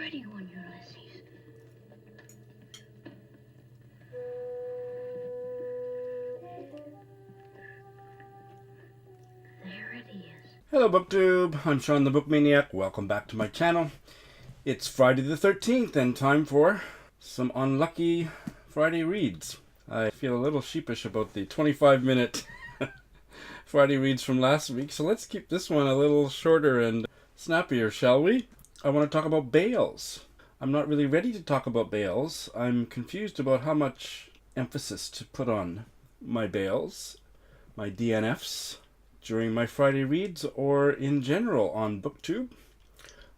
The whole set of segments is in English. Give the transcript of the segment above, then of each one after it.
pretty one, Ulysses. There it is. Hello BookTube, I'm Sean the Book Maniac. Welcome back to my channel. It's Friday the 13th and time for some unlucky Friday reads. I feel a little sheepish about the 25-minute Friday reads from last week, so let's keep this one a little shorter and snappier, shall we? I want to talk about bales. I'm not really ready to talk about bales. I'm confused about how much emphasis to put on my bales, my DNFs, during my Friday reads or in general on BookTube.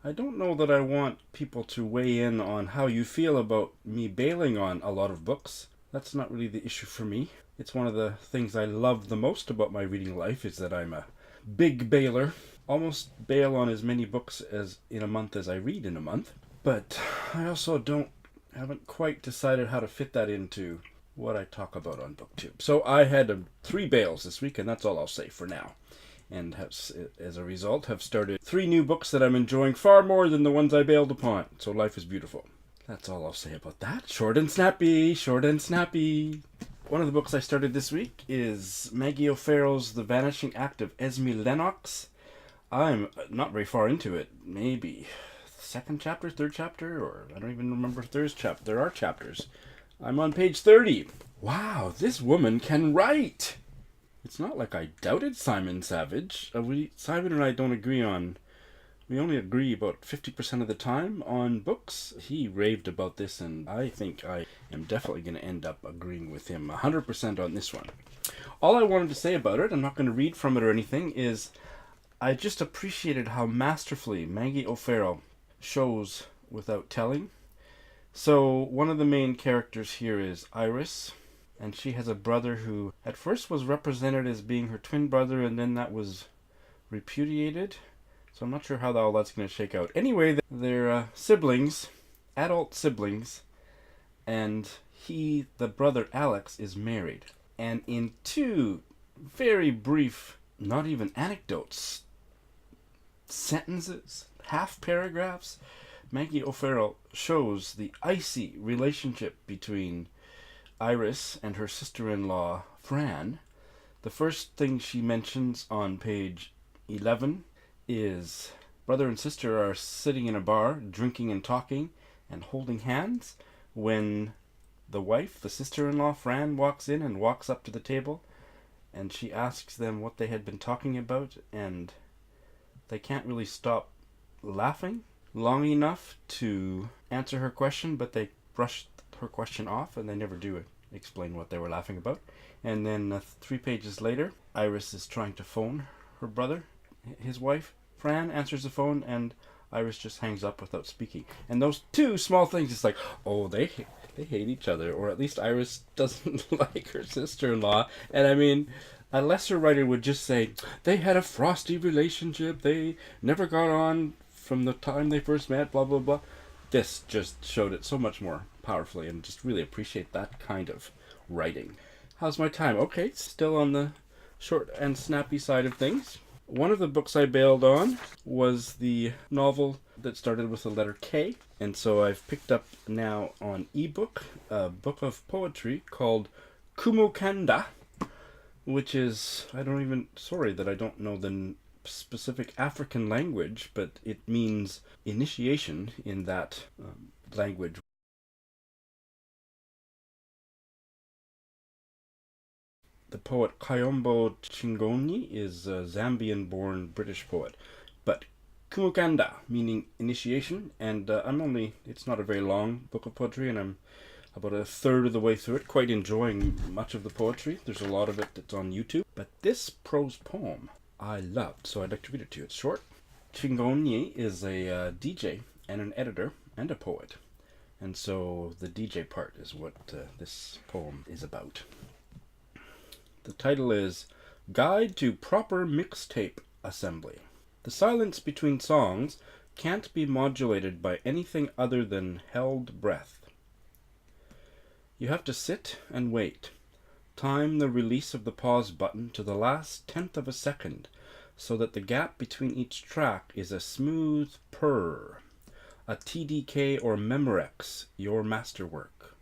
I don't know that I want people to weigh in on how you feel about me bailing on a lot of books. That's not really the issue for me. It's one of the things I love the most about my reading life is that I'm a big bailer. Almost bail on as many books as in a month as I read in a month. But I also haven't quite decided how to fit that into what I talk about on BookTube. So I had 3 bails this week, and that's all I'll say for now. And as a result, have started 3 new books that I'm enjoying far more than the ones I bailed upon. So life is beautiful. That's all I'll say about that. Short and snappy, short and snappy. One of the books I started this week is Maggie O'Farrell's The Vanishing Act of Esme Lennox. I'm not very far into it. Maybe second chapter, third chapter, or I don't even remember if there's chapter. There are chapters. I'm on page 30. Wow, this woman can write! It's not like I doubted Simon Savage. Simon and I don't agree on... We only agree about 50% of the time on books. He raved about this, and I think I am definitely going to end up agreeing with him 100% on this one. All I wanted to say about it, I'm not going to read from it or anything, is I just appreciated how masterfully Maggie O'Farrell shows without telling. So one of the main characters here is Iris, and she has a brother who at first was represented as being her twin brother, and then that was repudiated. So I'm not sure how all that's going to shake out. Anyway, they're siblings, adult siblings, and the brother Alex, is married. And in 2 very brief, not even anecdotes, sentences, half paragraphs, Maggie O'Farrell shows the icy relationship between Iris and her sister-in-law, Fran. The first thing she mentions on page 11 is brother and sister are sitting in a bar, drinking and talking and holding hands when the wife, the sister-in-law, Fran, walks in and walks up to the table, and she asks them what they had been talking about, and they can't really stop laughing long enough to answer her question, but they brush her question off, and they never do explain what they were laughing about. And then 3 pages later, Iris is trying to phone her brother. His wife, Fran, answers the phone, and Iris just hangs up without speaking. And those 2 small things, it's like, oh, they hate each other, or at least Iris doesn't like her sister-in-law. And I mean, a lesser writer would just say, they had a frosty relationship, they never got on from the time they first met, blah, blah, blah. This just showed it so much more powerfully, and just really appreciate that kind of writing. How's my time? Okay, still on the short and snappy side of things. One of the books I bailed on was the novel that started with the letter K, and so I've picked up now on ebook a book of poetry called Cumo Kanda, which is, sorry that I don't know the specific African language, but it means initiation in that language. The poet Kayombo Chingonyi is a Zambian-born British poet, but Cumo Kanda, meaning initiation, and it's not a very long book of poetry, and I'm about a third of the way through it, quite enjoying much of the poetry. There's a lot of it that's on YouTube, but this prose poem I loved, so I'd like to read it to you. It's short. Chingonyi is a DJ and an editor and a poet, and so the DJ part is what this poem is about. The title is Guide to Proper Mixtape Assembly. The silence between songs can't be modulated by anything other than held breath. You have to sit and wait. Time the release of the pause button to the last 10th of a second so that the gap between each track is a smooth purr. a TDK or Memorex, your masterwork.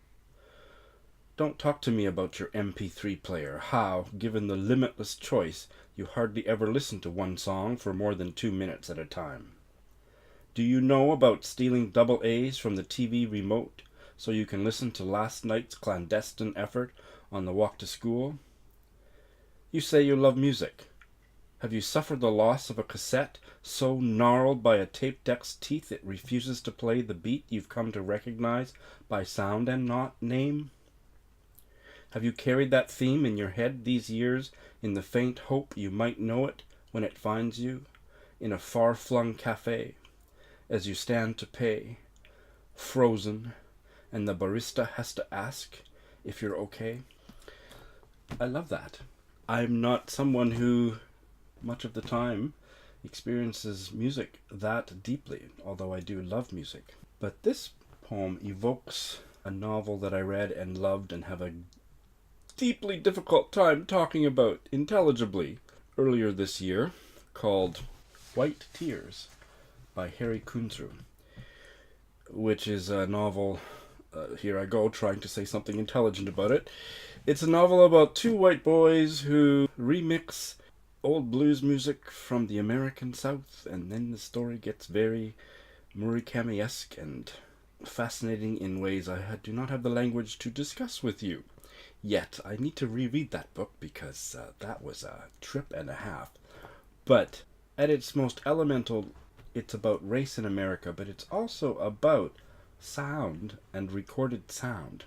Don't talk to me about your MP3 player, how, given the limitless choice, you hardly ever listen to one song for more than 2 minutes at a time. Do you know about stealing double A's from the TV remote so you can listen to last night's clandestine effort on the walk to school? You say you love music. Have you suffered the loss of a cassette so gnarled by a tape deck's teeth it refuses to play the beat you've come to recognize by sound and not name? Have you carried that theme in your head these years in the faint hope you might know it when it finds you in a far-flung cafe as you stand to pay, frozen, and the barista has to ask if you're okay? I love that. I'm not someone who much of the time experiences music that deeply, although I do love music. But this poem evokes a novel that I read and loved and have a deeply difficult time talking about intelligibly earlier this year, called White Tears by Harry Kunzru, which is a novel, here I go trying to say something intelligent about it. It's a novel about two white boys who remix old blues music from the American South, and then the story gets very Murakami-esque and fascinating in ways I do not have the language to discuss with you. Yet, I need to reread that book because that was a trip and a half. But at its most elemental, it's about race in America, but it's also about sound and recorded sound.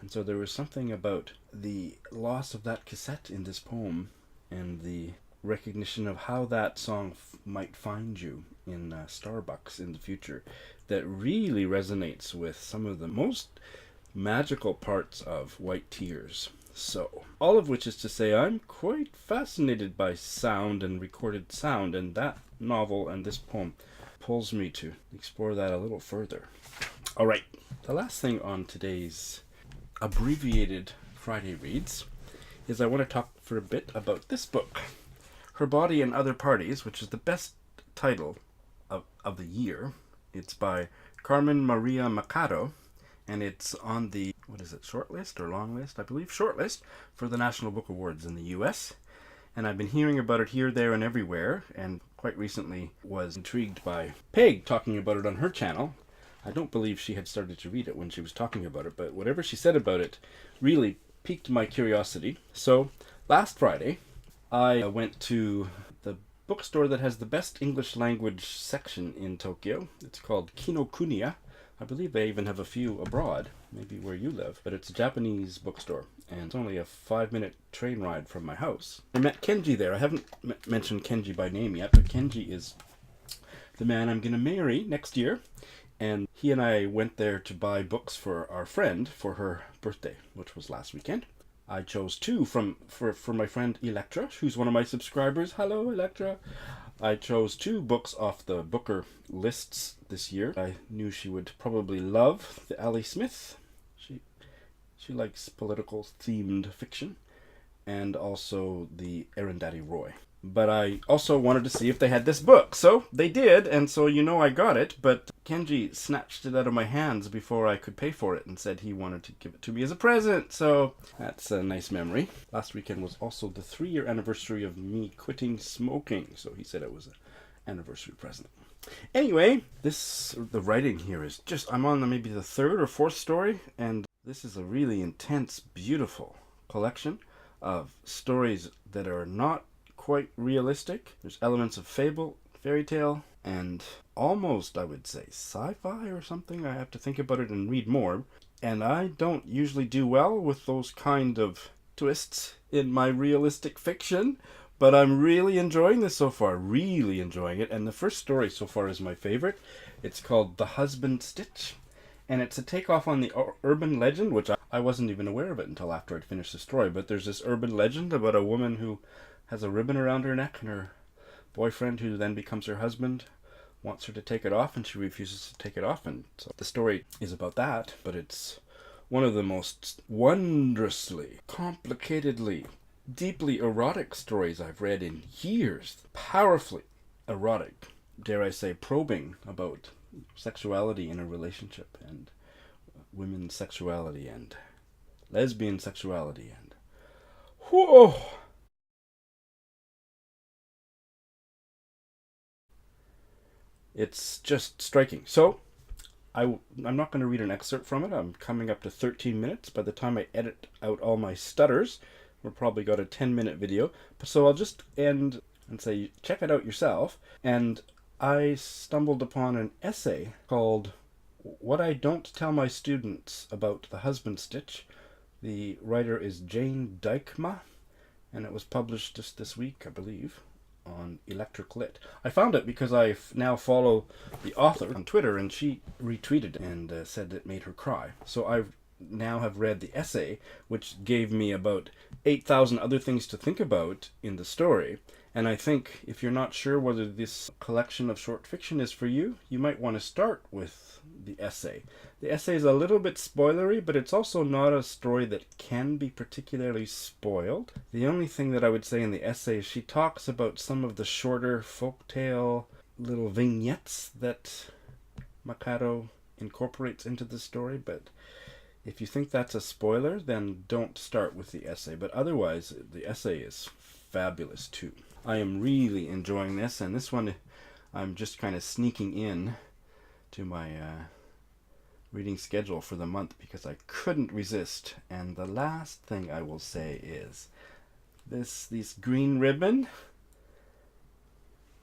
And so there was something about the loss of that cassette in this poem and the recognition of how that song might find you in Starbucks in the future that really resonates with some of the most magical parts of White Tears. So, all of which is to say, I'm quite fascinated by sound and recorded sound, and that novel and this poem pulls me to explore that a little further. Alright, the last thing on today's abbreviated Friday Reads is I want to talk for a bit about this book, Her Body and Other Parties, which is the best title of the year. It's by Carmen Maria Machado, and it's on the, shortlist or long list? I believe shortlist for the National Book Awards in the US. And I've been hearing about it here, there, and everywhere, and quite recently was intrigued by Peg talking about it on her channel. I don't believe she had started to read it when she was talking about it, but whatever she said about it really piqued my curiosity. So, last Friday, I went to the bookstore that has the best English language section in Tokyo. It's called Kinokuniya. I believe they even have a few abroad, maybe where you live, but it's a Japanese bookstore, and it's only a 5-minute train ride from my house. I met Kenji there. I haven't mentioned Kenji by name yet, but Kenji is the man I'm going to marry next year, and he and I went there to buy books for our friend for her birthday, which was last weekend. I chose two for my friend Electra, who's one of my subscribers. Hello, Electra. I chose 2 books off the Booker lists this year. I knew she would probably love the Ali Smith. She likes political themed fiction, and also the Arundhati Roy. But I also wanted to see if they had this book. So they did, and so I got it, but Kenji snatched it out of my hands before I could pay for it and said he wanted to give it to me as a present. So that's a nice memory. Last weekend was also the 3-year anniversary of me quitting smoking, so he said it was an anniversary present. Anyway, the writing here is just, I'm on maybe the 3rd or 4th story, and this is a really intense, beautiful collection of stories that are not quite realistic. There's elements of fable, fairy tale, and almost, I would say, sci-fi or something. I have to think about it and read more. And I don't usually do well with those kind of twists in my realistic fiction, but I'm really enjoying this so far, really enjoying it. And the first story so far is my favorite. It's called The Husband Stitch, and it's a takeoff on the urban legend, which I wasn't even aware of it until after I'd finished the story, but there's this urban legend about a woman who has a ribbon around her neck, and her boyfriend, who then becomes her husband, wants her to take it off, and she refuses to take it off. And so the story is about that, but it's one of the most wondrously, complicatedly, deeply erotic stories I've read in years. Powerfully erotic, dare I say, probing about sexuality in a relationship, and women's sexuality, and lesbian sexuality, and whoa! It's just striking. So, I'm not going to read an excerpt from it. I'm coming up to 13 minutes. By the time I edit out all my stutters, we'll probably got a 10-minute video. So I'll just end and say, check it out yourself. And I stumbled upon an essay called What I Don't Tell My Students About the Husband Stitch. The writer is Jane Dykema, and it was published just this week, I believe, on Electric Lit. I found it because I now follow the author on Twitter, and she retweeted it and said it made her cry. So I now have read the essay, which gave me about 8,000 other things to think about in the story. And I think if you're not sure whether this collection of short fiction is for you, you might want to start with the essay. The essay is a little bit spoilery, but it's also not a story that can be particularly spoiled. The only thing that I would say in the essay is she talks about some of the shorter folktale little vignettes that Mikado incorporates into the story, but if you think that's a spoiler, then don't start with the essay. But otherwise, the essay is fabulous too. I am really enjoying this, and this one I'm just kind of sneaking in to my reading schedule for the month because I couldn't resist. And the last thing I will say is this green ribbon,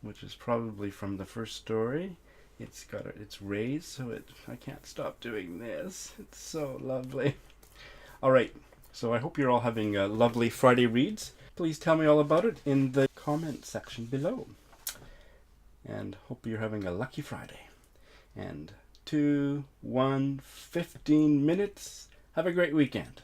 which is probably from the first story. It's raised, so I can't stop doing this. It's so lovely. All right, so I hope you're all having lovely Friday reads. Please tell me all about it in the comment section below. And hope you're having a lucky Friday. And 2, 1, 15 minutes. Have a great weekend.